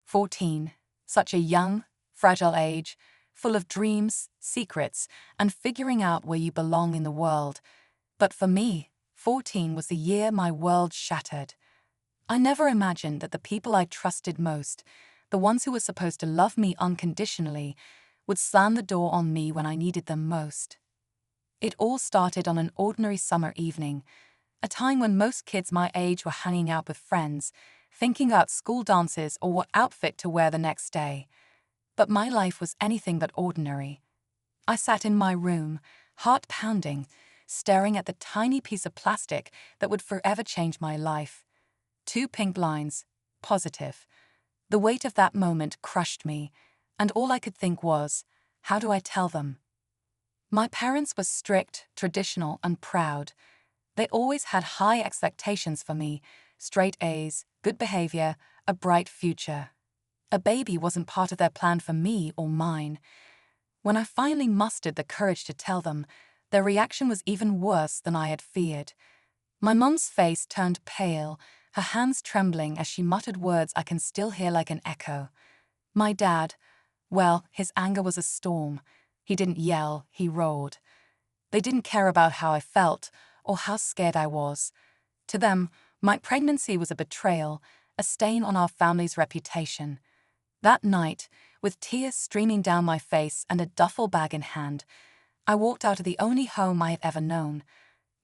14. Such a young, fragile age, full of dreams, secrets, and figuring out where you belong in the world. But for me, 14 was the year my world shattered. I never imagined that the people I trusted most, the ones who were supposed to love me unconditionally, would slam the door on me when I needed them most. It all started on an ordinary summer evening, a time when most kids my age were hanging out with friends, thinking about school dances or what outfit to wear the next day. But my life was anything but ordinary. I sat in my room, heart pounding, staring at the tiny piece of plastic that would forever change my life. 2 pink lines, positive. The weight of that moment crushed me, and all I could think was, how do I tell them? My parents were strict, traditional, and proud. They always had high expectations for me, straight A's, good behavior, a bright future. A baby wasn't part of their plan for me or mine. When I finally mustered the courage to tell them, their reaction was even worse than I had feared. My mum's face turned pale, her hands trembling as she muttered words I can still hear like an echo. My dad, well, his anger was a storm. He didn't yell, he roared. They didn't care about how I felt or how scared I was. To them, my pregnancy was a betrayal, a stain on our family's reputation. That night, with tears streaming down my face and a duffel bag in hand, I walked out of the only home I had ever known.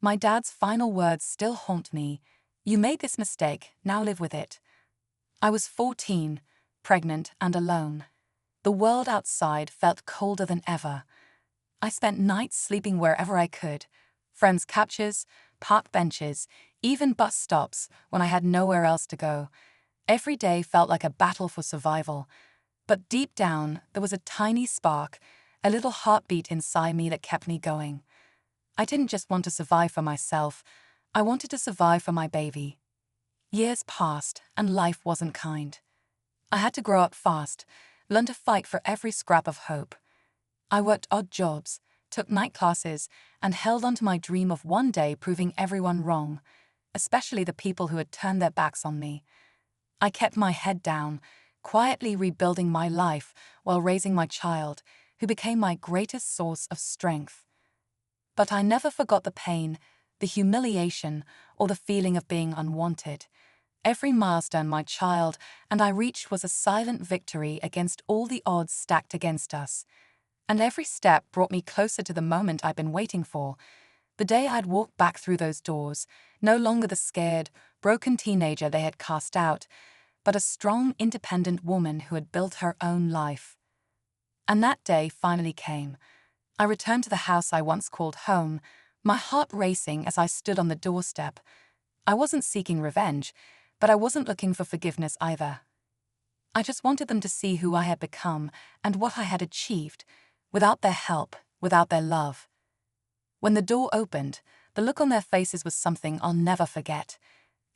My dad's final words still haunt me. You made this mistake, now live with it. I was 14, pregnant and alone. The world outside felt colder than ever. I spent nights sleeping wherever I could, friends' couches, park benches, even bus stops when I had nowhere else to go. Every day felt like a battle for survival. But deep down, there was a tiny spark, a little heartbeat inside me that kept me going. I didn't just want to survive for myself, I wanted to survive for my baby. Years passed, and life wasn't kind. I had to grow up fast, learn to fight for every scrap of hope. I worked odd jobs, took night classes, and held on to my dream of one day proving everyone wrong, especially the people who had turned their backs on me. I kept my head down, quietly rebuilding my life while raising my child, who became my greatest source of strength. But I never forgot the pain, the humiliation, or the feeling of being unwanted. Every milestone my child and I reached was a silent victory against all the odds stacked against us. And every step brought me closer to the moment I'd been waiting for, the day I'd walk back through those doors, no longer the scared, broken teenager they had cast out, but a strong, independent woman who had built her own life. And that day finally came. I returned to the house I once called home, my heart racing as I stood on the doorstep. I wasn't seeking revenge, but I wasn't looking for forgiveness either. I just wanted them to see who I had become and what I had achieved, without their help, without their love. When the door opened, the look on their faces was something I'll never forget.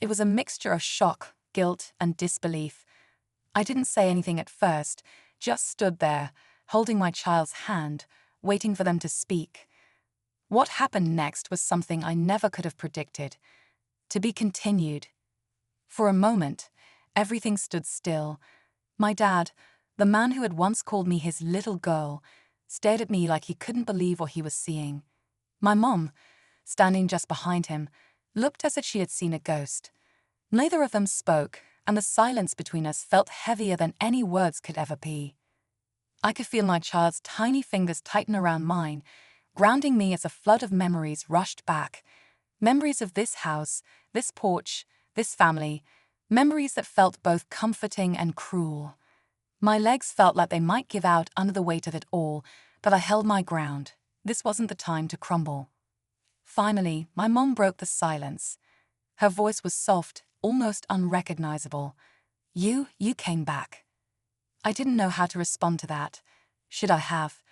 It was a mixture of shock, guilt, and disbelief. I didn't say anything at first, just stood there, holding my child's hand, waiting for them to speak. What happened next was something I never could have predicted. To be continued. For a moment, everything stood still. My dad, the man who had once called me his little girl, stared at me like he couldn't believe what he was seeing. My mom, standing just behind him, looked as if she had seen a ghost. Neither of them spoke, and the silence between us felt heavier than any words could ever be. I could feel my child's tiny fingers tighten around mine, grounding me as a flood of memories rushed back. Memories of this house, this porch, this family, memories that felt both comforting and cruel. My legs felt like they might give out under the weight of it all, but I held my ground. This wasn't the time to crumble. Finally, my mom broke the silence. Her voice was soft, almost unrecognizable. You came back. I didn't know how to respond to that. Should I have?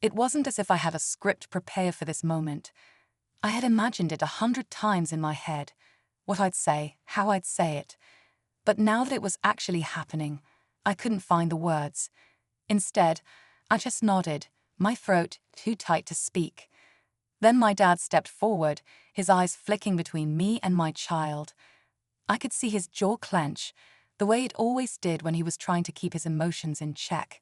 It wasn't as if I had a script prepared for this moment. I had imagined it 100 times in my head, what I'd say, how I'd say it. But now that it was actually happening, I couldn't find the words. Instead, I just nodded, my throat too tight to speak. Then my dad stepped forward, his eyes flicking between me and my child. I could see his jaw clench, the way it always did when he was trying to keep his emotions in check.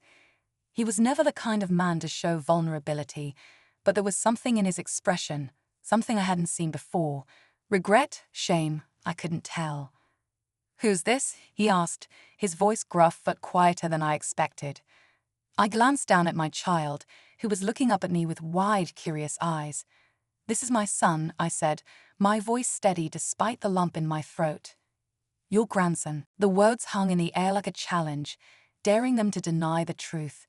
He was never the kind of man to show vulnerability, but there was something in his expression, something I hadn't seen before. Regret, shame, I couldn't tell. "Who's this?" he asked, his voice gruff but quieter than I expected. I glanced down at my child, who was looking up at me with wide, curious eyes. "This is my son," I said, my voice steady despite the lump in my throat. "Your grandson." The words hung in the air like a challenge, daring them to deny the truth.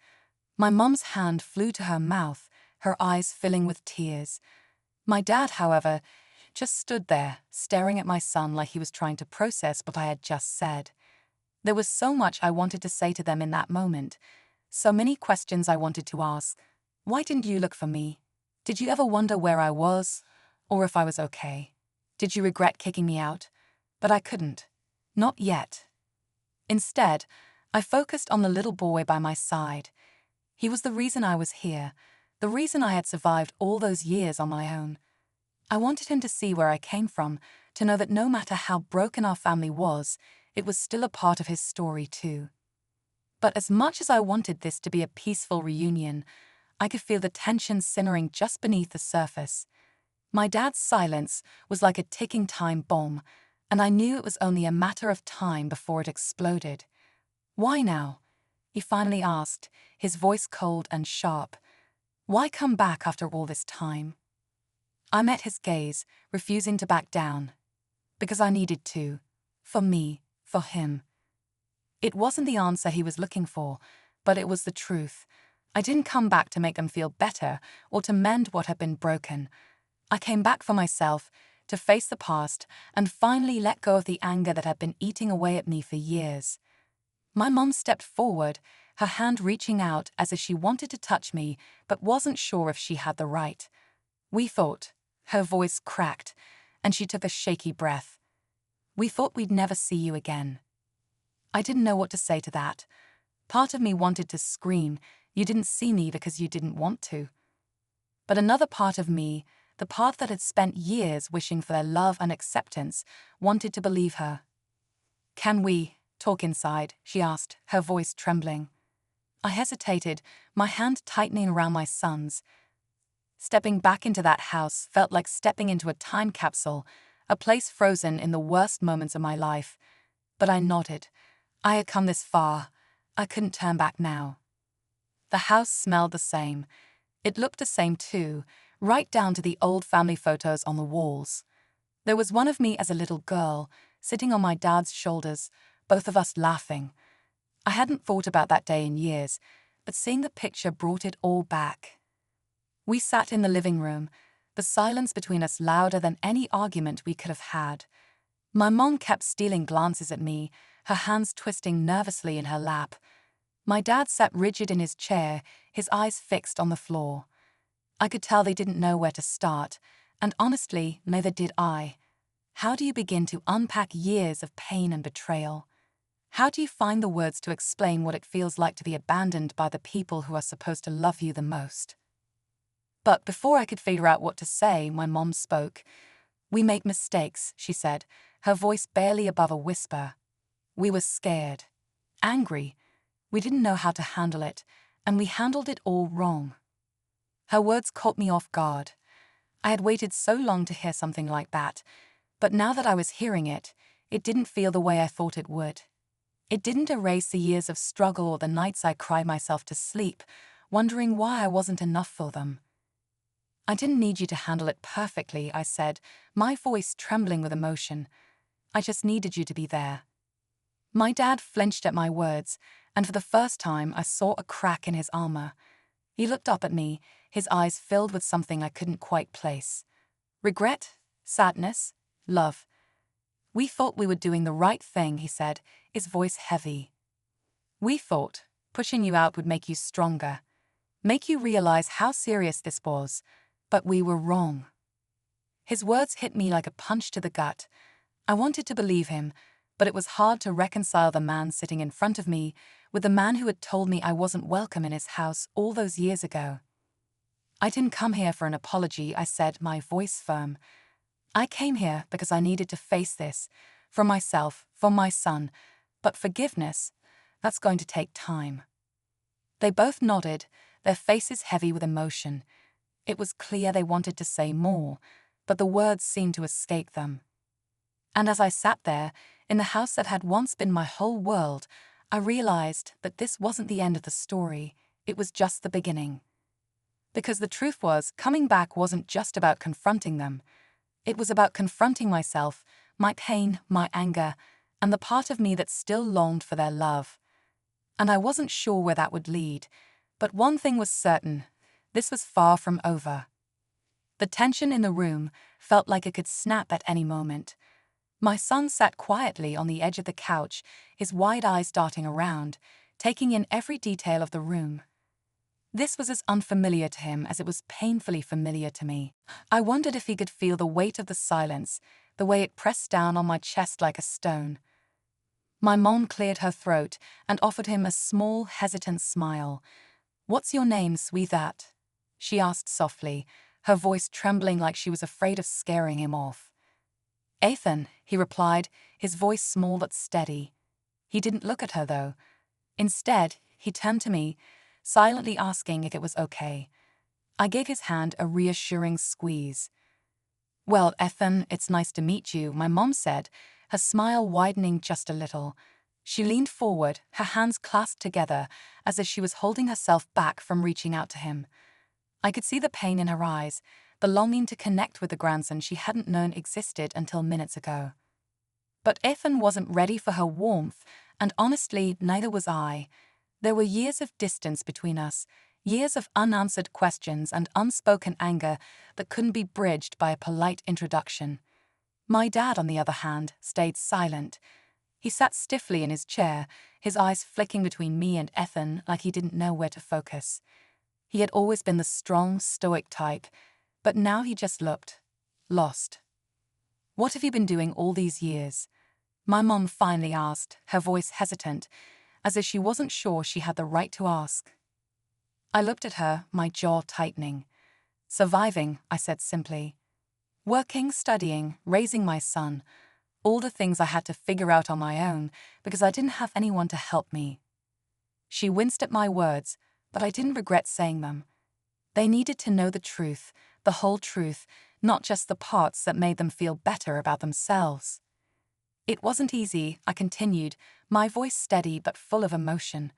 My mum's hand flew to her mouth, her eyes filling with tears. My dad, however, just stood there, staring at my son like he was trying to process what I had just said. There was so much I wanted to say to them in that moment, so many questions I wanted to ask. Why didn't you look for me? Did you ever wonder where I was, or if I was okay? Did you regret kicking me out? But I couldn't. Not yet. Instead, I focused on the little boy by my side. He was the reason I was here, the reason I had survived all those years on my own. I wanted him to see where I came from, to know that no matter how broken our family was, it was still a part of his story too. But as much as I wanted this to be a peaceful reunion, I could feel the tension simmering just beneath the surface. My dad's silence was like a ticking time bomb, and I knew it was only a matter of time before it exploded. "Why now?" he finally asked, his voice cold and sharp. "Why come back after all this time?" I met his gaze, refusing to back down. Because I needed to. For me, for him. It wasn't the answer he was looking for, but it was the truth. I didn't come back to make them feel better or to mend what had been broken. I came back for myself, to face the past and finally let go of the anger that had been eating away at me for years. My mom stepped forward, her hand reaching out as if she wanted to touch me but wasn't sure if she had the right. "We thought," her voice cracked, and she took a shaky breath. "We thought we'd never see you again." I didn't know what to say to that. Part of me wanted to scream, "You didn't see me because you didn't want to." But another part of me, the part that had spent years wishing for their love and acceptance, wanted to believe her. "Can we talk inside?" she asked, her voice trembling. I hesitated, my hand tightening around my son's. Stepping back into that house felt like stepping into a time capsule, a place frozen in the worst moments of my life. But I nodded. I had come this far. I couldn't turn back now. The house smelled the same. It looked the same too, right down to the old family photos on the walls. There was one of me as a little girl, sitting on my dad's shoulders, both of us laughing. I hadn't thought about that day in years, but seeing the picture brought it all back. We sat in the living room, the silence between us louder than any argument we could have had. My mom kept stealing glances at me, her hands twisting nervously in her lap. My dad sat rigid in his chair, his eyes fixed on the floor. I could tell they didn't know where to start, and honestly, neither did I. How do you begin to unpack years of pain and betrayal? How do you find the words to explain what it feels like to be abandoned by the people who are supposed to love you the most? But before I could figure out what to say, my mom spoke. "We make mistakes," she said, her voice barely above a whisper. "We were scared, angry. We didn't know how to handle it, and we handled it all wrong." Her words caught me off guard. I had waited so long to hear something like that, but now that I was hearing it, it didn't feel the way I thought it would. It didn't erase the years of struggle or the nights I cried myself to sleep, wondering why I wasn't enough for them. "I didn't need you to handle it perfectly," I said, my voice trembling with emotion. "I just needed you to be there." My dad flinched at my words, and for the first time I saw a crack in his armor. He looked up at me, his eyes filled with something I couldn't quite place. Regret? Sadness? Love? "We thought we were doing the right thing," he said, his voice heavy. "We thought pushing you out would make you stronger, make you realize how serious this was, but we were wrong." His words hit me like a punch to the gut. I wanted to believe him, but it was hard to reconcile the man sitting in front of me with the man who had told me I wasn't welcome in his house all those years ago. "I didn't come here for an apology," I said, my voice firm. "I came here because I needed to face this, for myself, for my son, But forgiveness, that's going to take time. They both nodded, their faces heavy with emotion. It was clear they wanted to say more, but the words seemed to escape them. And as I sat there, in the house that had once been my whole world, I realized that this wasn't the end of the story, it was just the beginning. Because the truth was, coming back wasn't just about confronting them. It was about confronting myself, my pain, my anger, and the part of me that still longed for their love. And I wasn't sure where that would lead, but one thing was certain, this was far from over. The tension in the room felt like it could snap at any moment. My son sat quietly on the edge of the couch, his wide eyes darting around, taking in every detail of the room. This was as unfamiliar to him as it was painfully familiar to me. I wondered if he could feel the weight of the silence, the way it pressed down on my chest like a stone. My mom cleared her throat and offered him a small, hesitant smile. "What's your name, sweetheart?" she asked softly, her voice trembling like she was afraid of scaring him off. "Ethan," he replied, his voice small but steady. He didn't look at her, though. Instead, he turned to me, silently asking if it was okay. I gave his hand a reassuring squeeze. "Well, Ethan, it's nice to meet you," my mom said, her smile widening just a little. She leaned forward, her hands clasped together, as if she was holding herself back from reaching out to him. I could see the pain in her eyes, the longing to connect with the grandson she hadn't known existed until minutes ago. But Ethan wasn't ready for her warmth, and honestly, neither was I. There were years of distance between us, years of unanswered questions and unspoken anger that couldn't be bridged by a polite introduction. My dad, on the other hand, stayed silent. He sat stiffly in his chair, his eyes flicking between me and Ethan like he didn't know where to focus. He had always been the strong, stoic type, but now he just looked lost. "What have you been doing all these years?" my mom finally asked, her voice hesitant, as if she wasn't sure she had the right to ask. I looked at her, my jaw tightening. "Surviving," I said simply. "Working, studying, raising my son. All the things I had to figure out on my own because I didn't have anyone to help me." She winced at my words, but I didn't regret saying them. They needed to know the truth, the whole truth, not just the parts that made them feel better about themselves. "It wasn't easy," I continued, my voice steady but full of emotion.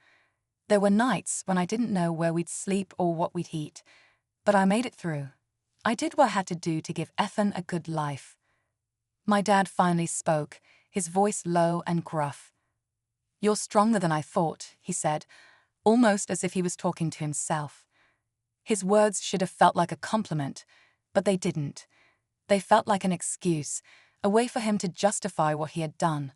"There were nights when I didn't know where we'd sleep or what we'd eat, but I made it through. I did what I had to do to give Ethan a good life." My dad finally spoke, his voice low and gruff. "You're stronger than I thought," he said, almost as if he was talking to himself. His words should have felt like a compliment, but they didn't. They felt like an excuse, a way for him to justify what he had done.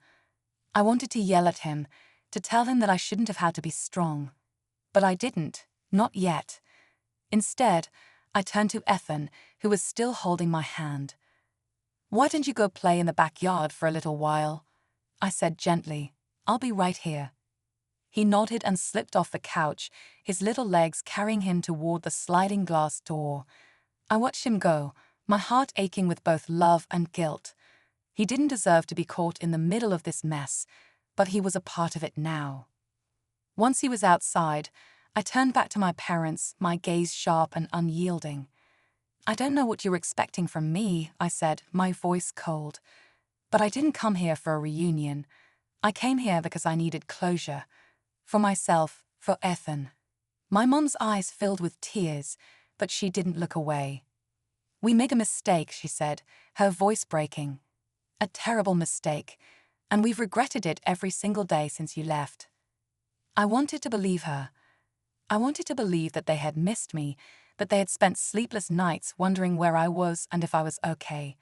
I wanted to yell at him, to tell him that I shouldn't have had to be strong. But I didn't, not yet. Instead, I turned to Ethan, who was still holding my hand. "Why don't you go play in the backyard for a little while?" I said gently. "I'll be right here." He nodded and slipped off the couch, his little legs carrying him toward the sliding glass door. I watched him go, my heart aching with both love and guilt. He didn't deserve to be caught in the middle of this mess, but he was a part of it now. Once he was outside, I turned back to my parents, my gaze sharp and unyielding. "I don't know what you're expecting from me," I said, my voice cold. "But I didn't come here for a reunion. I came here because I needed closure. For myself, for Ethan." My mom's eyes filled with tears, but she didn't look away. "We made a mistake," she said, her voice breaking. "A terrible mistake, and we've regretted it every single day since you left." I wanted to believe her. I wanted to believe that they had missed me, that they had spent sleepless nights wondering where I was and if I was okay.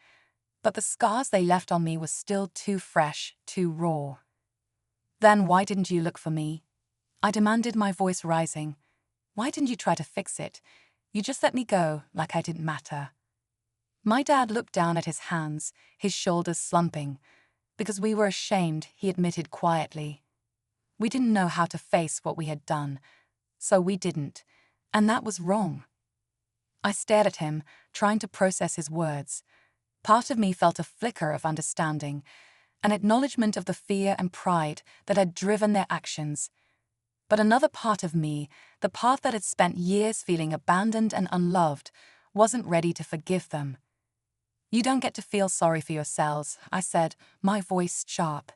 But the scars they left on me were still too fresh, too raw. "Then why didn't you look for me?" I demanded, my voice rising. "Why didn't you try to fix it? You just let me go, like I didn't matter." My dad looked down at his hands, his shoulders slumping. "Because we were ashamed," he admitted quietly. "We didn't know how to face what we had done, so we didn't, and that was wrong." I stared at him, trying to process his words. Part of me felt a flicker of understanding. an acknowledgement of the fear and pride that had driven their actions. But another part of me, the part that had spent years feeling abandoned and unloved, wasn't ready to forgive them. "You don't get to feel sorry for yourselves," I said, my voice sharp.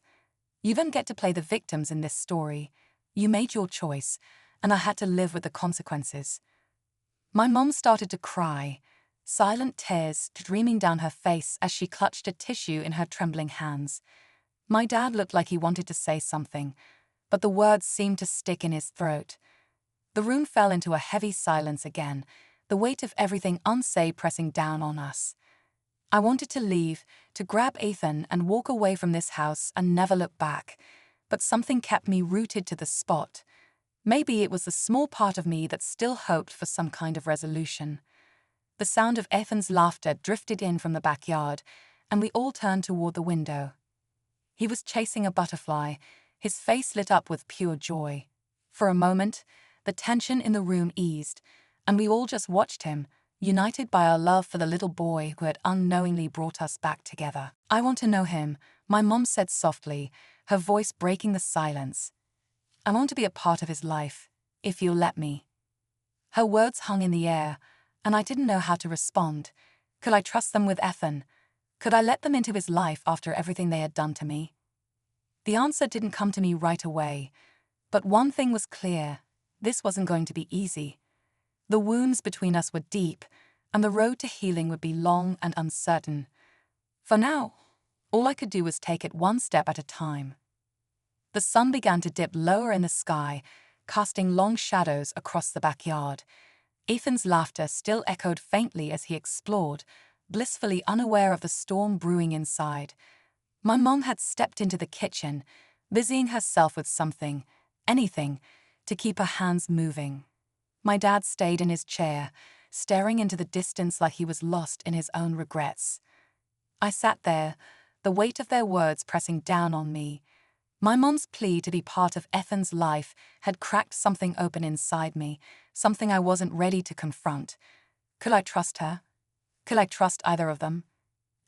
"You don't get to play the victims in this story. You made your choice, and I had to live with the consequences." My mom started to cry, silent tears streaming down her face as she clutched a tissue in her trembling hands. My dad looked like he wanted to say something, but the words seemed to stick in his throat. The room fell into a heavy silence again, the weight of everything unsaid pressing down on us. I wanted to leave, to grab Ethan and walk away from this house and never look back, but something kept me rooted to the spot. Maybe it was the small part of me that still hoped for some kind of resolution. The sound of Ethan's laughter drifted in from the backyard, and we all turned toward the window. He was chasing a butterfly, his face lit up with pure joy. For a moment, the tension in the room eased, and we all just watched him, united by our love for the little boy who had unknowingly brought us back together. "I want to know him," my mom said softly, her voice breaking the silence. "I want to be a part of his life, if you'll let me." Her words hung in the air, and I didn't know how to respond. Could I trust them with Ethan? Could I let them into his life after everything they had done to me? The answer didn't come to me right away, but one thing was clear: this wasn't going to be easy. The wounds between us were deep, and the road to healing would be long and uncertain. For now, all I could do was take it one step at a time. The sun began to dip lower in the sky, casting long shadows across the backyard. Ethan's laughter still echoed faintly as he explored, blissfully unaware of the storm brewing inside. My mom had stepped into the kitchen, busying herself with something, anything, to keep her hands moving. My dad stayed in his chair, staring into the distance like he was lost in his own regrets. I sat there, the weight of their words pressing down on me. My mom's plea to be part of Ethan's life had cracked something open inside me, something I wasn't ready to confront. Could I trust her? Could I trust either of them?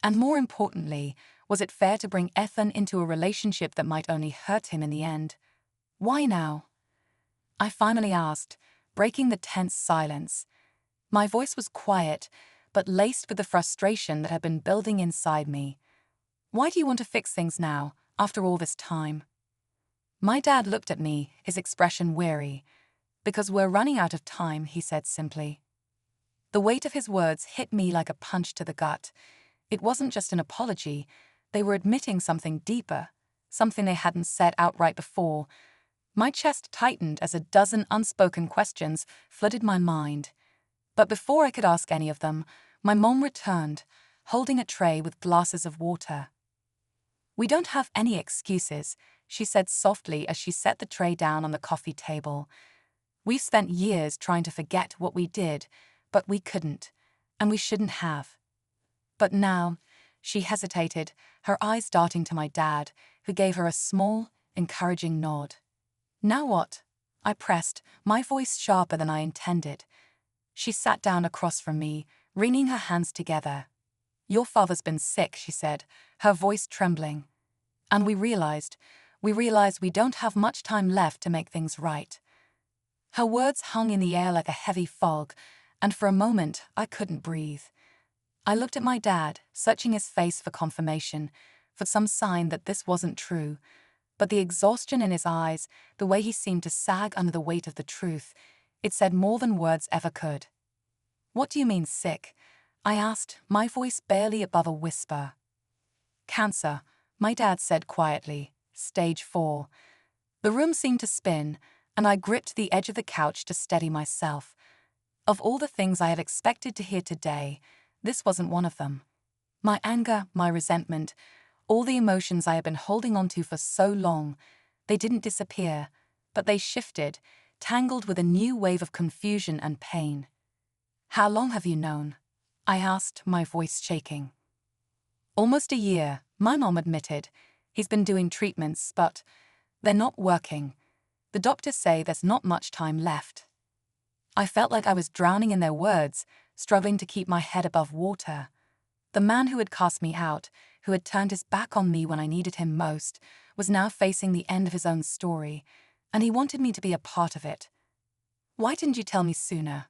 And more importantly, was it fair to bring Ethan into a relationship that might only hurt him in the end? "Why now?" I finally asked, breaking the tense silence. My voice was quiet, but laced with the frustration that had been building inside me. "Why do you want to fix things now, after all this time?" My dad looked at me, his expression weary. "Because we're running out of time," he said simply. The weight of his words hit me like a punch to the gut. It wasn't just an apology. They were admitting something deeper, something they hadn't said outright before. My chest tightened as a dozen unspoken questions flooded my mind. But before I could ask any of them, my mom returned, holding a tray with glasses of water. "We don't have any excuses," she said softly as she set the tray down on the coffee table. "We've spent years trying to forget what we did, but we couldn't, and we shouldn't have." But now, she hesitated, her eyes darting to my dad, who gave her a small, encouraging nod. "Now what?" I pressed, my voice sharper than I intended. She sat down across from me, wringing her hands together. "Your father's been sick," she said, her voice trembling. "And we realized we don't have much time left to make things right." Her words hung in the air like a heavy fog, and for a moment I couldn't breathe. I looked at my dad, searching his face for confirmation, for some sign that this wasn't true. But the exhaustion in his eyes, the way he seemed to sag under the weight of the truth, it said more than words ever could. "What do you mean sick?" I asked, my voice barely above a whisper. "Cancer," my dad said quietly, "stage 4. The room seemed to spin, and I gripped the edge of the couch to steady myself. Of all the things I had expected to hear today, this wasn't one of them. My anger, my resentment, all the emotions I had been holding onto for so long, they didn't disappear, but they shifted, tangled with a new wave of confusion and pain. "How long have you known?" I asked, my voice shaking. "Almost a year," my mom admitted. "He's been doing treatments, but they're not working. The doctors say there's not much time left." I felt like I was drowning in their words, struggling to keep my head above water. The man who had cast me out, who had turned his back on me when I needed him most, was now facing the end of his own story, and he wanted me to be a part of it. "Why didn't you tell me sooner?"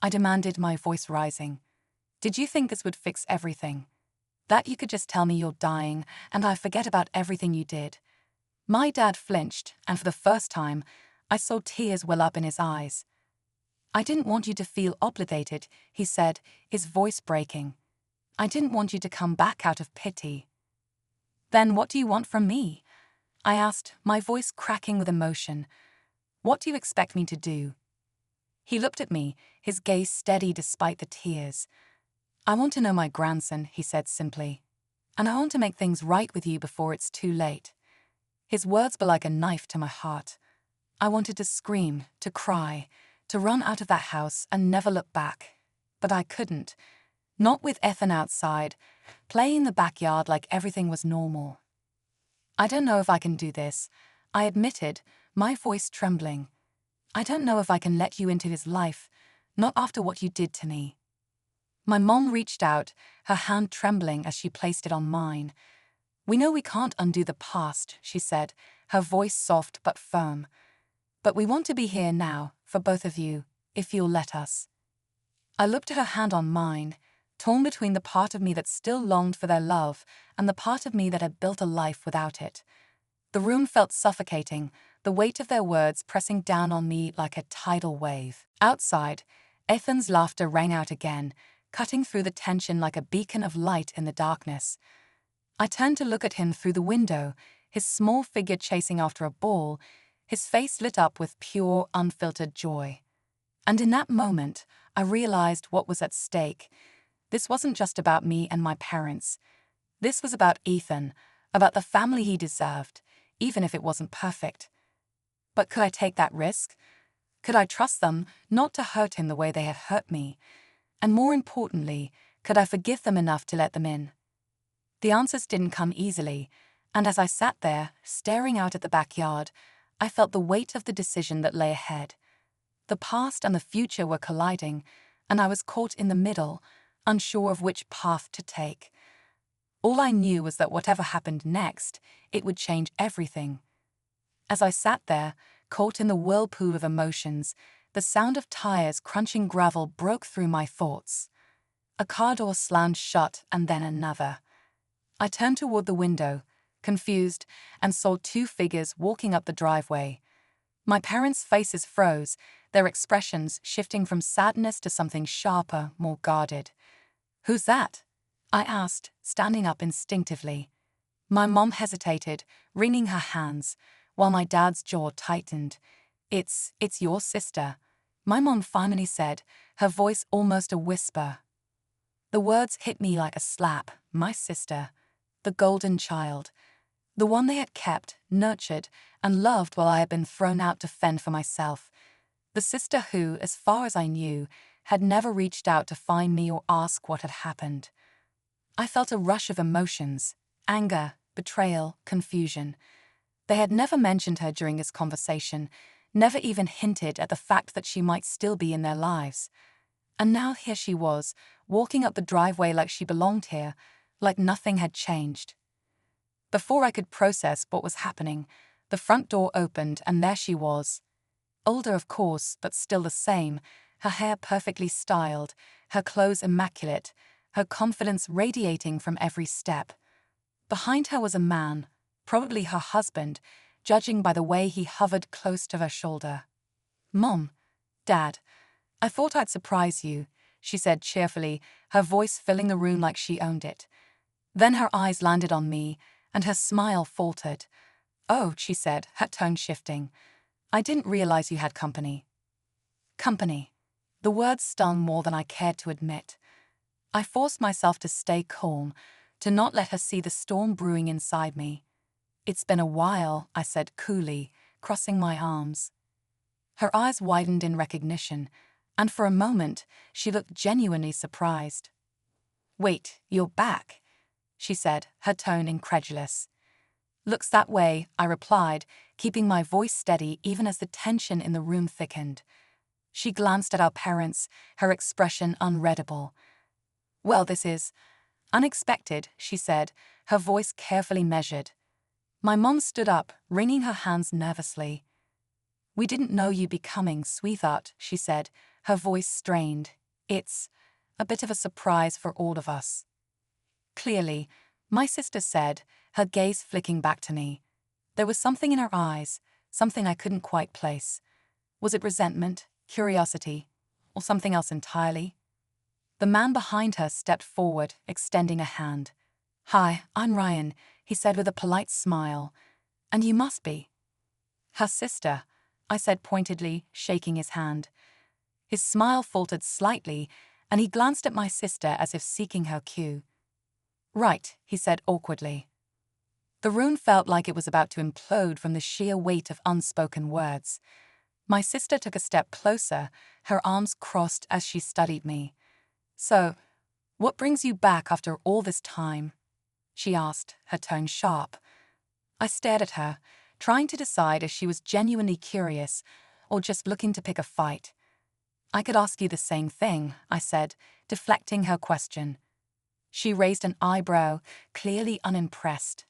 I demanded, my voice rising. "Did you think this would fix everything? That you could just tell me you're dying and I forget about everything you did?" My dad flinched, and for the first time, I saw tears well up in his eyes. "I didn't want you to feel obligated," he said, his voice breaking. "I didn't want you to come back out of pity." "Then what do you want from me?" I asked, my voice cracking with emotion. "What do you expect me to do?" He looked at me, his gaze steady despite the tears. "I want to know my grandson," he said simply. "And I want to make things right with you before it's too late." His words were like a knife to my heart. I wanted to scream, to cry, to run out of that house and never look back. But I couldn't. Not with Ethan outside, playing in the backyard like everything was normal. "I don't know if I can do this," I admitted, my voice trembling. "I don't know if I can let you into his life, not after what you did to me." My mom reached out, her hand trembling as she placed it on mine. "We know we can't undo the past," she said, her voice soft but firm. "But we want to be here now, for both of you, if you'll let us." I looked at her hand on mine, torn between the part of me that still longed for their love and the part of me that had built a life without it. The room felt suffocating, the weight of their words pressing down on me like a tidal wave. Outside, Ethan's laughter rang out again, cutting through the tension like a beacon of light in the darkness. I turned to look at him through the window, his small figure chasing after a ball, his face lit up with pure, unfiltered joy. And in that moment, I realized what was at stake. This wasn't just about me and my parents. This was about Ethan, about the family he deserved, even if it wasn't perfect. But could I take that risk? Could I trust them not to hurt him the way they had hurt me? And more importantly, could I forgive them enough to let them in? The answers didn't come easily, and as I sat there, staring out at the backyard, I felt the weight of the decision that lay ahead. The past and the future were colliding, and I was caught in the middle, unsure of which path to take. All I knew was that whatever happened next, it would change everything. As I sat there, caught in the whirlpool of emotions, the sound of tires crunching gravel broke through my thoughts. A car door slammed shut and then another. I turned toward the window, confused, and saw two figures walking up the driveway. My parents' faces froze, their expressions shifting from sadness to something sharper, more guarded. "Who's that?" I asked, standing up instinctively. My mom hesitated, wringing her hands, while my dad's jaw tightened. It's your sister," my mom finally said, her voice almost a whisper. The words hit me like a slap. My sister. The golden child. The one they had kept, nurtured, and loved while I had been thrown out to fend for myself. The sister who, as far as I knew, had never reached out to find me or ask what had happened. I felt a rush of emotions: anger, betrayal, confusion. They had never mentioned her during this conversation, never even hinted at the fact that she might still be in their lives. And now here she was, walking up the driveway like she belonged here, like nothing had changed. Before I could process what was happening, the front door opened and there she was. Older, of course, but still the same, her hair perfectly styled, her clothes immaculate, her confidence radiating from every step. Behind her was a man, probably her husband, judging by the way he hovered close to her shoulder. "Mom, Dad, I thought I'd surprise you," she said cheerfully, her voice filling the room like she owned it. Then her eyes landed on me, and her smile faltered. "Oh," she said, her tone shifting. "I didn't realize you had company." Company. The words stung more than I cared to admit. I forced myself to stay calm, to not let her see the storm brewing inside me. "It's been a while," I said coolly, crossing my arms. Her eyes widened in recognition, and for a moment, she looked genuinely surprised. "Wait, you're back," she said, her tone incredulous. "Looks that way," I replied, keeping my voice steady even as the tension in the room thickened. She glanced at our parents, her expression unreadable. "Well, this is..." Unexpected, she said, her voice carefully measured. My mom stood up, wringing her hands nervously. We didn't know you'd be coming, sweetheart, she said, her voice strained. It's a bit of a surprise for all of us. Clearly, my sister said, her gaze flicking back to me. There was something in her eyes, something I couldn't quite place. Was it resentment, curiosity, or something else entirely? The man behind her stepped forward, extending a hand. Hi, I'm Ryan, he said with a polite smile. And you must be. Her sister, I said pointedly, shaking his hand. His smile faltered slightly, and he glanced at my sister as if seeking her cue. Right, he said awkwardly. The room felt like it was about to implode from the sheer weight of unspoken words. My sister took a step closer, her arms crossed as she studied me. So, what brings you back after all this time? She asked, her tone sharp. I stared at her, trying to decide if she was genuinely curious or just looking to pick a fight. I could ask you the same thing, I said, deflecting her question. She raised an eyebrow, clearly unimpressed.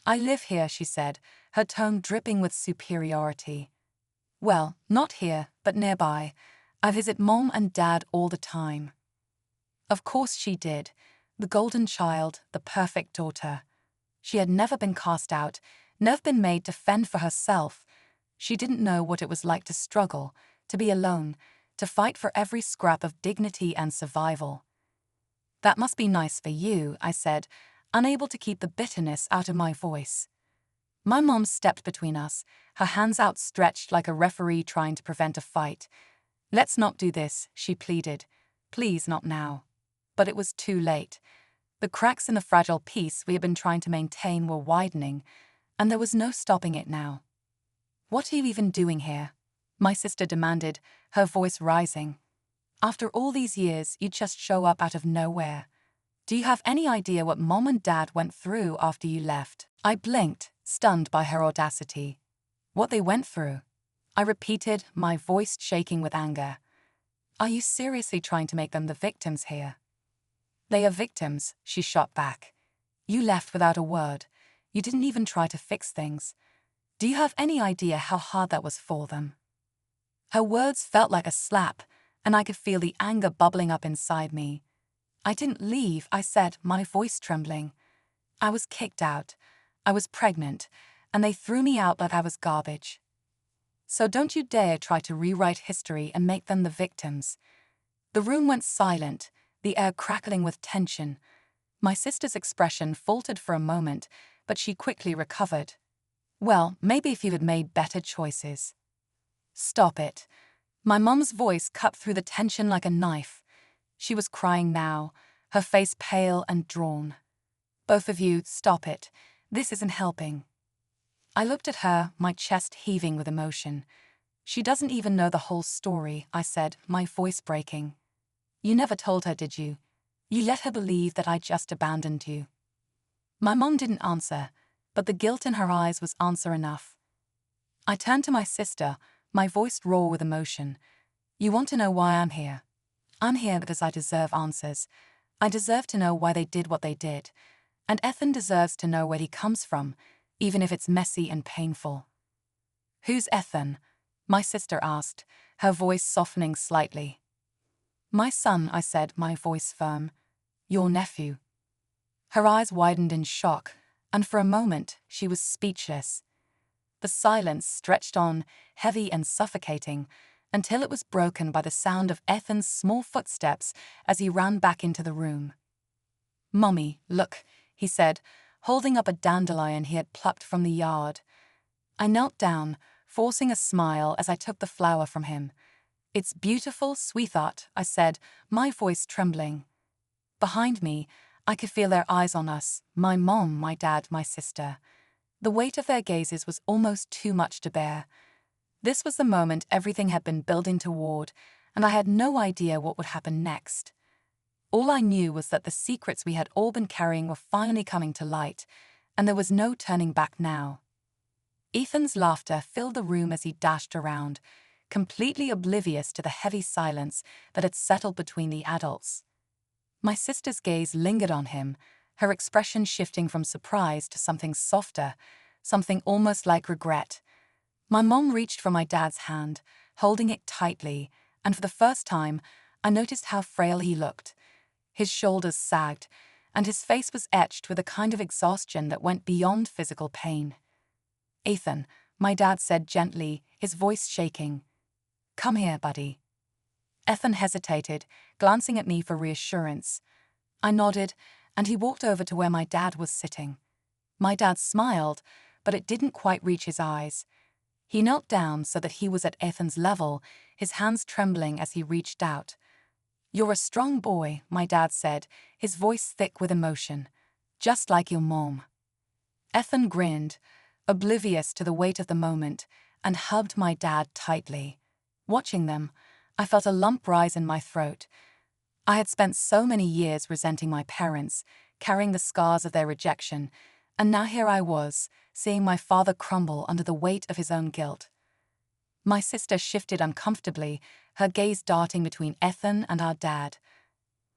I live here, she said, her tone dripping with superiority. Well, not here, but nearby. I visit Mom and Dad all the time. Of course she did. The golden child, the perfect daughter. She had never been cast out, never been made to fend for herself. She didn't know what it was like to struggle, to be alone, to fight for every scrap of dignity and survival. That must be nice for you, I said, unable to keep the bitterness out of my voice. My mom stepped between us, her hands outstretched like a referee trying to prevent a fight. Let's not do this, she pleaded. Please, not now. But it was too late. The cracks in the fragile peace we had been trying to maintain were widening, and there was no stopping it now. What are you even doing here? My sister demanded, her voice rising. After all these years, you'd just show up out of nowhere. Do you have any idea what Mom and Dad went through after you left? I blinked, stunned by her audacity. What they went through? I repeated, my voice shaking with anger. Are you seriously trying to make them the victims here? They are victims, she shot back. You left without a word. You didn't even try to fix things. Do you have any idea how hard that was for them? Her words felt like a slap, and I could feel the anger bubbling up inside me. I didn't leave, I said, my voice trembling. I was kicked out. I was pregnant, and they threw me out like I was garbage. So don't you dare try to rewrite history and make them the victims. The room went silent, the air crackling with tension. My sister's expression faltered for a moment, but she quickly recovered. Well, maybe if you had made better choices. Stop it. My mom's voice cut through the tension like a knife. She was crying now, her face pale and drawn. Both of you, stop it. This isn't helping. I looked at her, my chest heaving with emotion. She doesn't even know the whole story, I said, my voice breaking. You never told her, did you? You let her believe that I just abandoned you. My mom didn't answer, but the guilt in her eyes was answer enough. I turned to my sister, my voice raw with emotion. You want to know why I'm here? I'm here because I deserve answers. I deserve to know why they did what they did. And Ethan deserves to know where he comes from, even if it's messy and painful. Who's Ethan? My sister asked, her voice softening slightly. My son, I said, my voice firm. Your nephew. Her eyes widened in shock, and for a moment she was speechless. The silence stretched on, heavy and suffocating, until it was broken by the sound of Ethan's small footsteps as he ran back into the room. Mummy, look, he said, holding up a dandelion he had plucked from the yard. I knelt down, forcing a smile as I took the flower from him. It's beautiful, sweetheart, I said, my voice trembling. Behind me, I could feel their eyes on us, my mom, my dad, my sister. The weight of their gazes was almost too much to bear. This was the moment everything had been building toward, and I had no idea what would happen next. All I knew was that the secrets we had all been carrying were finally coming to light, and there was no turning back now. Ethan's laughter filled the room as he dashed around, completely oblivious to the heavy silence that had settled between the adults. My sister's gaze lingered on him, her expression shifting from surprise to something softer, something almost like regret. My mom reached for my dad's hand, holding it tightly, and for the first time, I noticed how frail he looked. His shoulders sagged, and his face was etched with a kind of exhaustion that went beyond physical pain. "Ethan," my dad said gently, his voice shaking. "Come here, buddy." Ethan hesitated, glancing at me for reassurance. I nodded, and he walked over to where my dad was sitting. My dad smiled, but it didn't quite reach his eyes. He knelt down so that he was at Ethan's level, his hands trembling as he reached out. "You're a strong boy," my dad said, his voice thick with emotion. "Just like your mom." Ethan grinned, oblivious to the weight of the moment, and hugged my dad tightly. Watching them, I felt a lump rise in my throat. I had spent so many years resenting my parents, carrying the scars of their rejection, and now here I was, seeing my father crumble under the weight of his own guilt. My sister shifted uncomfortably, her gaze darting between Ethan and our dad.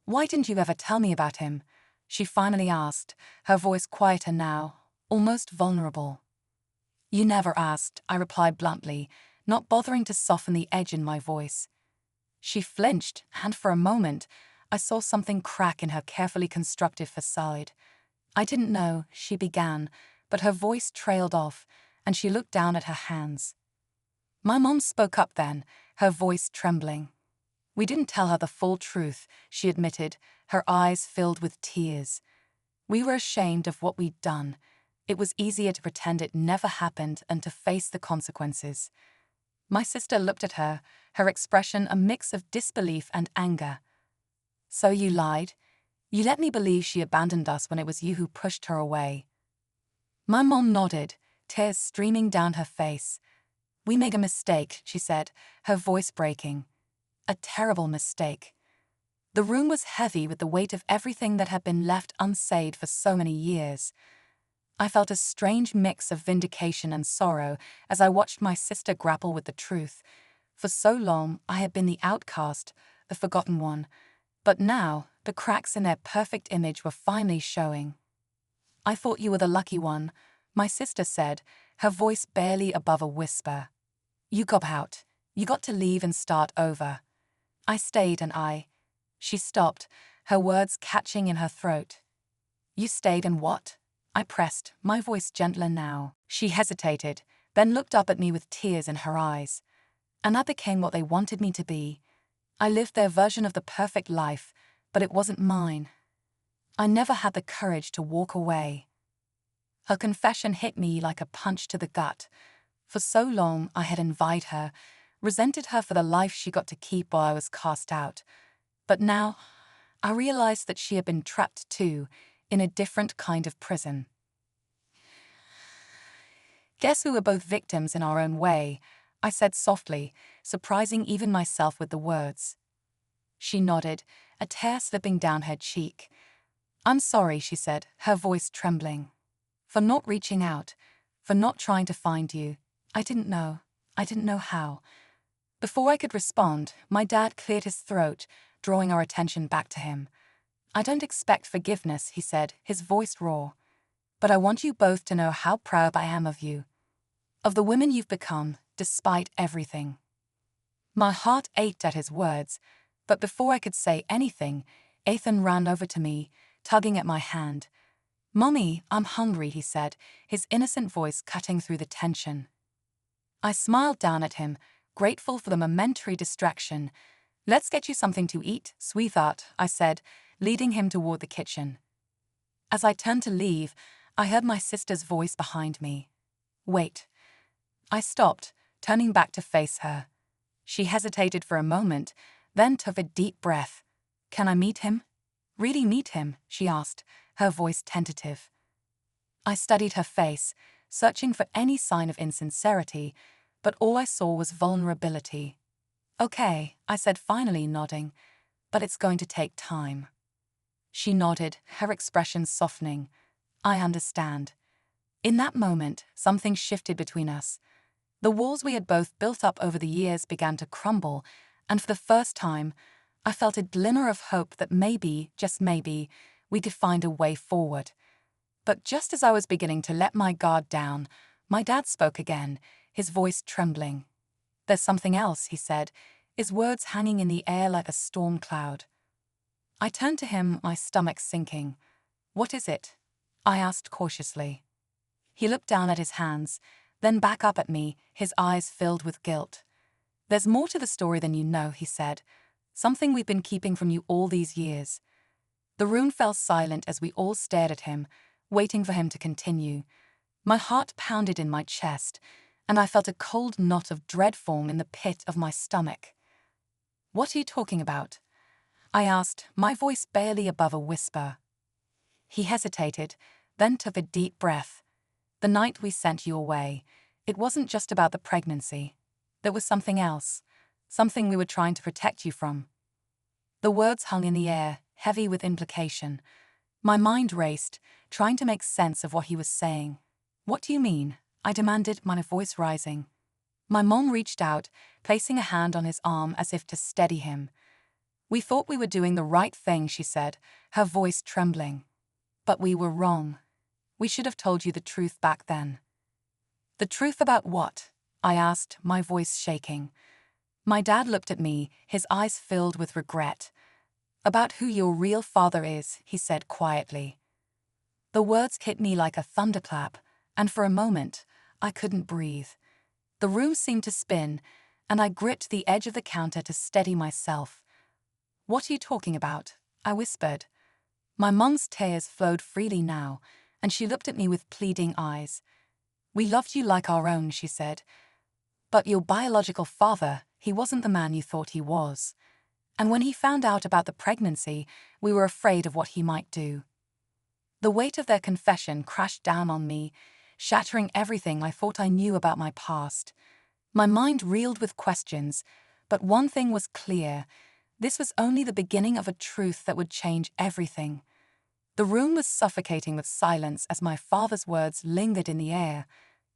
"Why didn't you ever tell me about him?" she finally asked, her voice quieter now, almost vulnerable. "You never asked," I replied bluntly, not bothering to soften the edge in my voice. She flinched, and for a moment, I saw something crack in her carefully constructed facade. "I didn't know," she began, but her voice trailed off, and she looked down at her hands. My mom spoke up then, her voice trembling. "We didn't tell her the full truth," she admitted, her eyes filled with tears. "We were ashamed of what we'd done. It was easier to pretend it never happened and to face the consequences." My sister looked at her, her expression a mix of disbelief and anger. "So you lied? You let me believe she abandoned us when it was you who pushed her away." My mom nodded, tears streaming down her face. "We made a mistake," she said, her voice breaking. "A terrible mistake." The room was heavy with the weight of everything that had been left unsaid for so many years. I felt a strange mix of vindication and sorrow as I watched my sister grapple with the truth. For so long, I had been the outcast, the forgotten one. But now, the cracks in their perfect image were finally showing. "I thought you were the lucky one," my sister said, her voice barely above a whisper. "You got out. You got to leave and start over." I stayed and She stopped, her words catching in her throat. "You stayed and what?" I pressed, my voice gentler now. She hesitated, then looked up at me with tears in her eyes. "And I became what they wanted me to be. I lived their version of the perfect life, but it wasn't mine. I never had the courage to walk away." Her confession hit me like a punch to the gut. For so long I had envied her, resented her for the life she got to keep while I was cast out. But now, I realized that she had been trapped too, in a different kind of prison. "Guess we were both victims in our own way," I said softly, surprising even myself with the words. She nodded, a tear slipping down her cheek. "I'm sorry," she said, her voice trembling. "For not reaching out, for not trying to find you. I didn't know how." Before I could respond, my dad cleared his throat, drawing our attention back to him. "I don't expect forgiveness," he said, his voice raw. "But I want you both to know how proud I am of you. Of the women you've become, despite everything." My heart ached at his words, but before I could say anything, Ethan ran over to me, tugging at my hand. "Mommy, I'm hungry," he said, his innocent voice cutting through the tension. I smiled down at him, grateful for the momentary distraction. "Let's get you something to eat, sweetheart," I said, leading him toward the kitchen. As I turned to leave, I heard my sister's voice behind me. "Wait." I stopped, turning back to face her. She hesitated for a moment, then took a deep breath. "Can I meet him?" "Really meet him?" she asked, her voice tentative. I studied her face, searching for any sign of insincerity, but all I saw was vulnerability. "Okay," I said, finally nodding, "but it's going to take time." She nodded, her expression softening. "I understand." In that moment, something shifted between us. The walls we had both built up over the years began to crumble, and for the first time, I felt a glimmer of hope that maybe, just maybe, we could find a way forward. But just as I was beginning to let my guard down, my dad spoke again, his voice trembling. "There's something else," he said, his words hanging in the air like a storm cloud. I turned to him, my stomach sinking. "What is it?" I asked cautiously. He looked down at his hands, then back up at me, his eyes filled with guilt. "There's more to the story than you know," he said. "Something we've been keeping from you all these years." The room fell silent as we all stared at him, waiting for him to continue. My heart pounded in my chest, and I felt a cold knot of dread form in the pit of my stomach. "What are you talking about?" I asked, my voice barely above a whisper. He hesitated, then took a deep breath. "The night we sent you away, it wasn't just about the pregnancy. There was something else, something we were trying to protect you from." The words hung in the air, heavy with implication. My mind raced, trying to make sense of what he was saying. "What do you mean?" I demanded, my voice rising. My mom reached out, placing a hand on his arm as if to steady him. "We thought we were doing the right thing," she said, her voice trembling. "But we were wrong. We should have told you the truth back then." "The truth about what?" I asked, my voice shaking. My dad looked at me, his eyes filled with regret. "About who your real father is," he said quietly. The words hit me like a thunderclap, and for a moment, I couldn't breathe. The room seemed to spin, and I gripped the edge of the counter to steady myself. "What are you talking about?" I whispered. My mom's tears flowed freely now, and she looked at me with pleading eyes. "We loved you like our own," she said. "But your biological father, he wasn't the man you thought he was. And when he found out about the pregnancy, we were afraid of what he might do." The weight of their confession crashed down on me, shattering everything I thought I knew about my past. My mind reeled with questions, but one thing was clear. This was only the beginning of a truth that would change everything. The room was suffocating with silence as my father's words lingered in the air.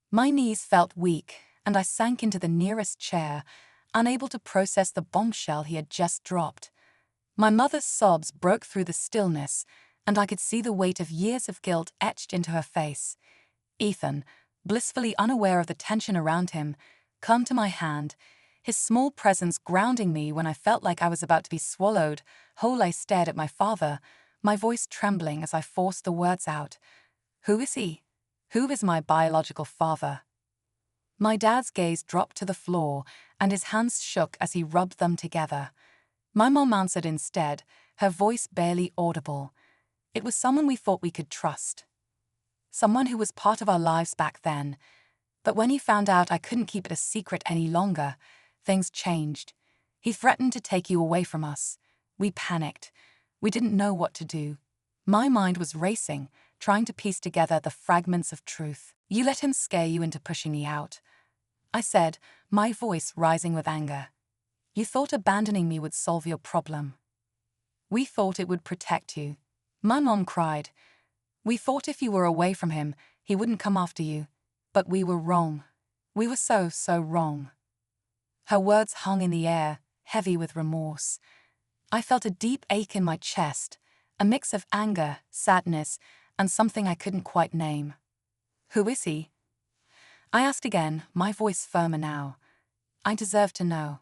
My knees felt weak, and I sank into the nearest chair, unable to process the bombshell he had just dropped. My mother's sobs broke through the stillness, and I could see the weight of years of guilt etched into her face. Ethan, blissfully unaware of the tension around him, clung to my hand, his small presence grounding me when I felt like I was about to be swallowed whole. I stared at my father, my voice trembling as I forced the words out. "Who is he? Who is my biological father?" My dad's gaze dropped to the floor, and his hands shook as he rubbed them together. My mom answered instead, her voice barely audible. "It was someone we thought we could trust. Someone who was part of our lives back then. But when he found out I couldn't keep it a secret any longer, things changed. He threatened to take you away from us. We panicked. We didn't know what to do." My mind was racing, trying to piece together the fragments of truth. "You let him scare you into pushing me out," I said, my voice rising with anger. "You thought abandoning me would solve your problem. We thought it would protect you." My mom cried. "We thought if you were away from him, he wouldn't come after you. But we were wrong. We were so wrong." Her words hung in the air, heavy with remorse. I felt a deep ache in my chest, a mix of anger, sadness, and something I couldn't quite name. "Who is he?" I asked again, my voice firmer now. "I deserve to know."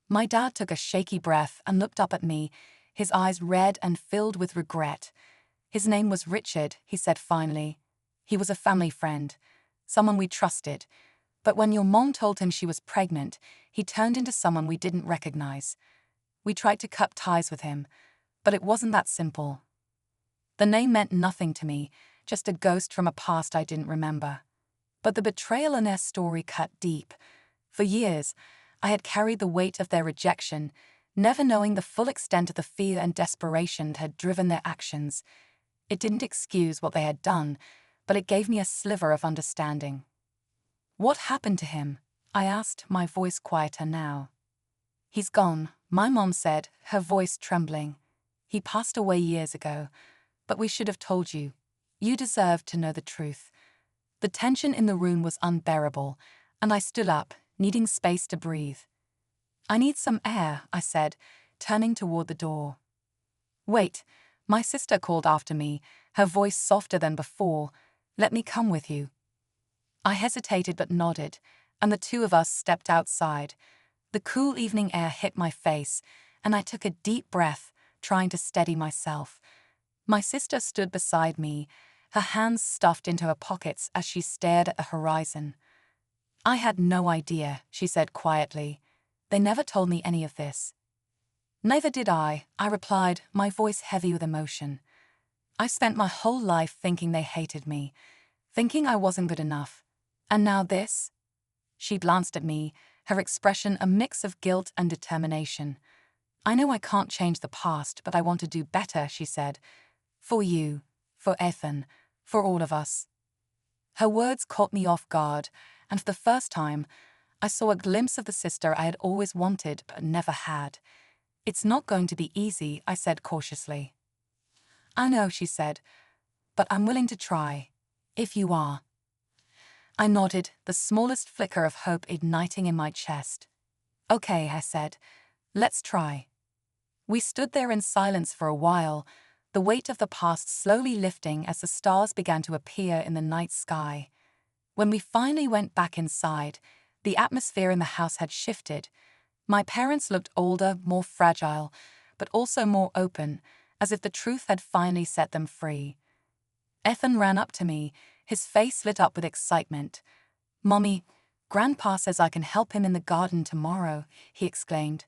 My dad took a shaky breath and looked up at me, his eyes red and filled with regret. "His name was Richard," he said finally. "He was a family friend, someone we trusted. But when your mom told him she was pregnant, he turned into someone we didn't recognize. We tried to cut ties with him, but it wasn't that simple." The name meant nothing to me, just a ghost from a past I didn't remember. But the betrayal in their story cut deep. For years, I had carried the weight of their rejection, never knowing the full extent of the fear and desperation that had driven their actions. It didn't excuse what they had done, but it gave me a sliver of understanding. "What happened to him?" I asked, my voice quieter now. "He's gone," my mom said, her voice trembling. "He passed away years ago, but we should have told you. You deserved to know the truth." The tension in the room was unbearable, and I stood up, needing space to breathe. "I need some air," I said, turning toward the door. "Wait," my sister called after me, her voice softer than before. "Let me come with you." I hesitated but nodded, and the two of us stepped outside. The cool evening air hit my face, and I took a deep breath, trying to steady myself. My sister stood beside me, her hands stuffed into her pockets as she stared at the horizon. "I had no idea," she said quietly. "They never told me any of this." "Neither did I replied, my voice heavy with emotion. "I spent my whole life thinking they hated me, thinking I wasn't good enough. And now this?" She glanced at me, her expression a mix of guilt and determination. "I know I can't change the past, but I want to do better," she said. "For you, for Ethan, for all of us." Her words caught me off guard, and for the first time, I saw a glimpse of the sister I had always wanted but never had. "It's not going to be easy," I said cautiously. "I know," she said, "but I'm willing to try, if you are." I nodded, the smallest flicker of hope igniting in my chest. "Okay," I said, "let's try." We stood there in silence for a while, the weight of the past slowly lifting as the stars began to appear in the night sky. When we finally went back inside, the atmosphere in the house had shifted. My parents looked older, more fragile, but also more open, as if the truth had finally set them free. Ethan ran up to me, his face lit up with excitement. "Mommy, Grandpa says I can help him in the garden tomorrow," he exclaimed.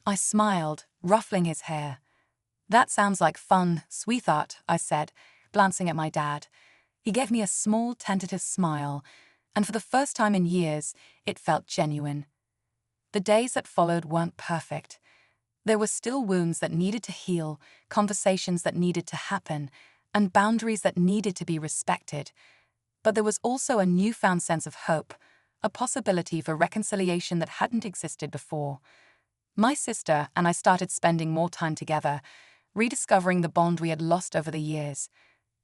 I smiled, ruffling his hair. "That sounds like fun, sweetheart," I said, glancing at my dad. He gave me a small, tentative smile, and for the first time in years, it felt genuine. The days that followed weren't perfect. There were still wounds that needed to heal, conversations that needed to happen, and boundaries that needed to be respected. But there was also a newfound sense of hope, a possibility for reconciliation that hadn't existed before. My sister and I started spending more time together, rediscovering the bond we had lost over the years.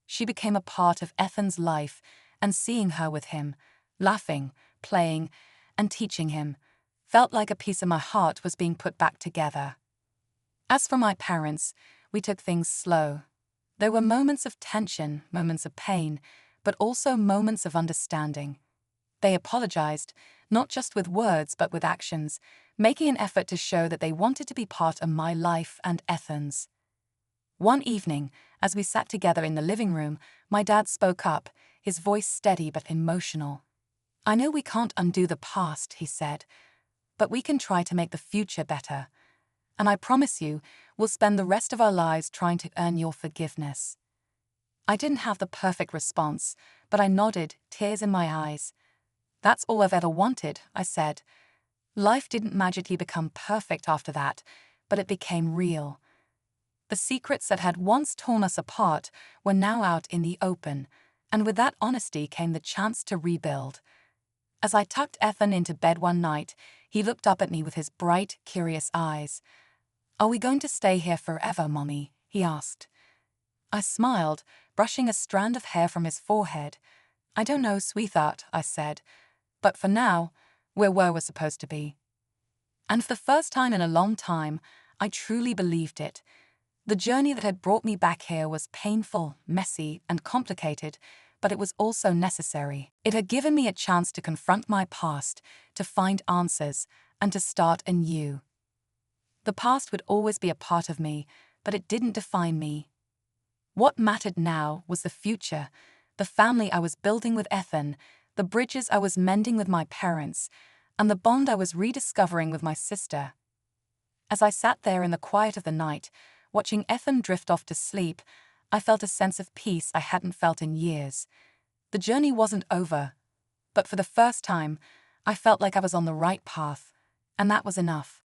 She became a part of Ethan's life, and seeing her with him, laughing, playing, and teaching him, felt like a piece of my heart was being put back together. As for my parents, we took things slow. There were moments of tension, moments of pain, but also moments of understanding. They apologized, not just with words but with actions, making an effort to show that they wanted to be part of my life and Ethan's. One evening, as we sat together in the living room, my dad spoke up, his voice steady but emotional. "I know we can't undo the past," he said, "but we can try to make the future better. And I promise you, we'll spend the rest of our lives trying to earn your forgiveness." I didn't have the perfect response, but I nodded, tears in my eyes. "That's all I've ever wanted," I said. Life didn't magically become perfect after that, but it became real. The secrets that had once torn us apart were now out in the open, and with that honesty came the chance to rebuild. As I tucked Ethan into bed one night, he looked up at me with his bright, curious eyes. "Are we going to stay here forever, Mommy?" he asked. I smiled, brushing a strand of hair from his forehead. "I don't know, sweetheart," I said. "But for now, we're where we're supposed to be." And for the first time in a long time, I truly believed it. The journey that had brought me back here was painful, messy, and complicated, but it was also necessary. It had given me a chance to confront my past, to find answers, and to start anew. The past would always be a part of me, but it didn't define me. What mattered now was the future, the family I was building with Ethan, the bridges I was mending with my parents, and the bond I was rediscovering with my sister. As I sat there in the quiet of the night, watching Ethan drift off to sleep, I felt a sense of peace I hadn't felt in years. The journey wasn't over, but for the first time, I felt like I was on the right path, and that was enough.